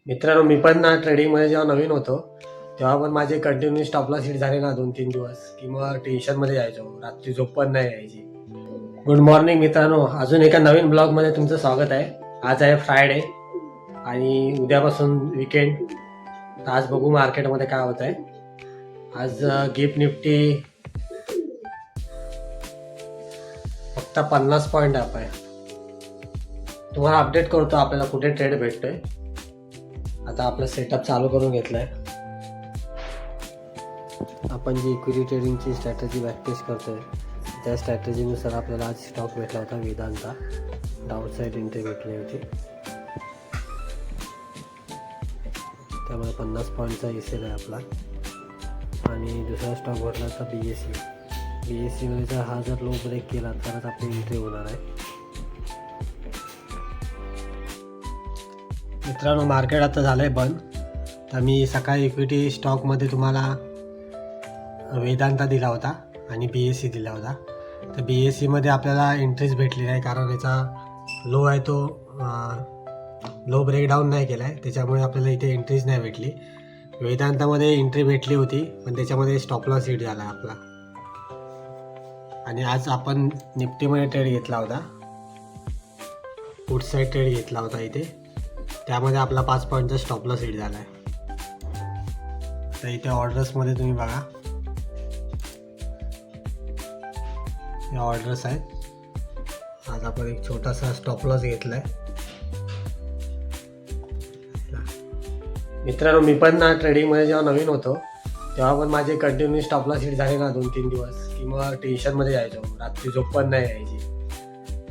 मित्रांनो, मी पण ना ट्रेडिंगमध्ये जेव्हा नवीन होतो तेव्हा पण माझे कंटिन्यू स्टॉपला सीट झाले ना 2-3 दिवस की मग टेन्शनमध्ये जायचो, रात्री झोप पण नाही यायची. गुड मॉर्निंग मित्रांनो, अजून एका नवीन ब्लॉगमध्ये तुमचं स्वागत आहे. आज आहे फ्रायडे आणि उद्यापासून विकेंड. तर आज बघू मार्केटमध्ये काय होत आहे. आज गिफ्ट निफ्टी फक्त 50 पॉईंट अप आहे. तुम्हाला अपडेट करतो आपल्याला कुठे ट्रेड भेटतोय. आता आपला सेटअप चालू करून घेतलाय. आपण जी इक्विटी ट्रेडिंगची स्ट्रॅटेजी प्रॅक्टिस करतोय त्या स्ट्रॅटेजीनुसार आपल्याला आज स्टॉक भेटला होता वेदांता. डाऊनसाईड एंट्री भेटली होती, त्यामुळे 50 पॉईंटचा एसेल आहे आपला. आणि दुसरा स्टॉक भेटला होता BSE मध्ये. जर हा जर लो ब्रेक केला तरच आपली एंट्री होणार आहे. मित्रांनो, मार्केट आता झालं आहे बंद. तर मी सकाळी इक्विटी स्टॉकमध्ये तुम्हाला वेदांता दिला होता आणि BSE दिला होता. तर BSE मध्ये आपल्याला एंट्रीज भेटली नाही, कारण याचा लो आहे तो लो ब्रेकडाऊन नाही केला आहे, त्याच्यामुळे आपल्याला इथे एंट्रीज नाही भेटली. वेदांतामध्ये एंट्री भेटली होती, पण त्याच्यामध्ये स्टॉप लॉस हिट झाला आपला. आणि आज आपण निफ्टीमध्ये ट्रेड घेतला होता, पुट साईड ट्रेड घेतला होता इथे. त्यामध्ये आपला 5 पॉईंटचा स्टॉप लॉस हिट झाला आहे. तर इथे ऑर्डर्समध्ये तुम्ही बघा, हे ऑर्डर्स आहेत. आज आपण एक छोटासा स्टॉप लॉस घेतला आहे. मित्रांनो, मी पण ना ट्रेडिंगमध्ये जेव्हा नवीन होतो तेव्हा पण माझे कंटिन्यू स्टॉप लॉस हिट झाले ना 2-3 दिवस की मग टेन्शनमध्ये जायचो, रात्री झोप पण नाही यायची.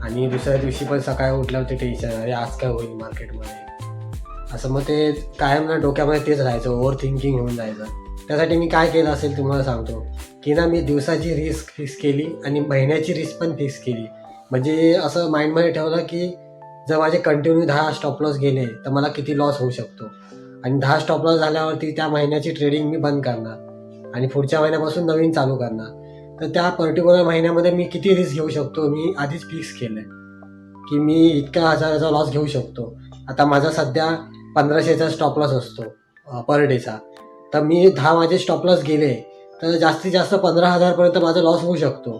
आणि दुसऱ्या दिवशी पण सकाळी उठल्यावरती टेन्शन, अरे आज काय होईल मार्केटमध्ये, असं मग ते कायम ना डोक्यामध्ये तेच राहायचं, ओव्हर थिंकिंग होऊन जायचं. त्यासाठी मी काय केलं असेल तुम्हाला सांगतो की ना, मी दिवसाची रिस्क फिक्स केली आणि महिन्याची रिस्क पण फिक्स केली. म्हणजे असं माइंडमध्ये ठेवलं की जर माझे कंटिन्यू 10 स्टॉप लॉस गेले तर मला किती लॉस होऊ शकतो, आणि 10 स्टॉप लॉस झाल्यावरती त्या महिन्याची ट्रेडिंग मी बंद करणार आणि पुढच्या महिन्यापासून नवीन चालू करणार. तर त्या पर्टिक्युलर महिन्यामध्ये मी किती रिस्क घेऊ शकतो मी आधीच फिक्स केलं आहे की मी इतक्या हजाराचा लॉस घेऊ शकतो. आता माझा सध्या 1500चा स्टॉप लॉस असतो पर डेचा. तर मी 10 माझे स्टॉप लॉस गेले तर जास्तीत जास्त 15,000पर्यंत माझा लॉस होऊ शकतो.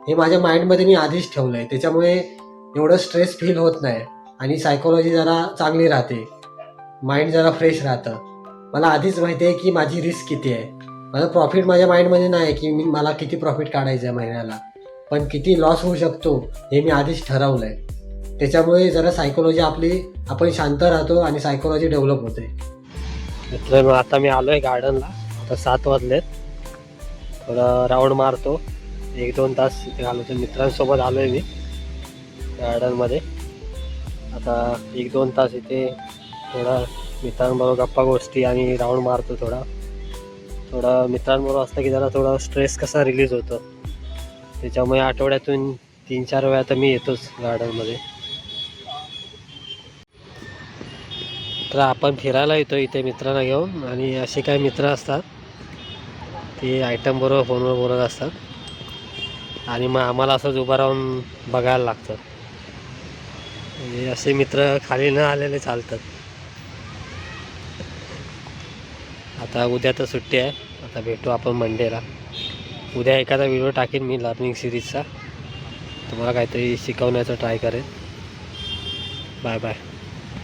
हे माझ्या माइंडमध्ये मी आधीच ठेवलं आहे, त्याच्यामुळे एवढं स्ट्रेस फील होत नाही आणि सायकोलॉजी जरा चांगली राहते, माइंड जरा फ्रेश राहतं. मला आधीच माहिती आहे की माझी रिस्क किती आहे. माझं प्रॉफिट माझ्या माइंडमध्ये नाही की मला किती प्रॉफिट काढायचं आहे महिन्याला, पण किती लॉस होऊ शकतो हे मी आधीच ठरवलं आहे. त्याच्यामुळे जरा सायकोलॉजी आपण शांत राहतो आणि सायकोलॉजी डेव्हलप होते. मित्रांनो, आता मी आलो आहे गार्डनला. आता 7 वाजलेत. थोडा राऊंड मारतो, 1-2 तास इथे घालवतो. मित्रांसोबत आलो आहे मी गार्डनमध्ये. आता 1-2 तास इथे थोडा मित्रांबरोबर गप्पा गोष्टी आणि राऊंड मारतो. थोडा मित्रांबरोबर असतं की जरा थोडा स्ट्रेस कसा रिलीज होतो. त्याच्यामुळे आठवड्यातून 3-4 वेळा तर मी येतोच गार्डनमध्ये. तर आपण फिरायला येतो इथे मित्रांना घेऊन, आणि असे काही मित्र असतात ते आयटम बरोबर फोनवर बोलत असतात आणि मग आम्हाला असंच उभं राहून बघायला लागतं. म्हणजे असे मित्र खाली न आलेले चालतात. आता उद्या तर सुट्टी आहे, आता भेटू आपण मंडेला. उद्या एखादा व्हिडिओ टाकेन मी लर्निंग सिरीजचा, तुम्हाला काहीतरी शिकवण्याचा ट्राय करेन. Bye bye.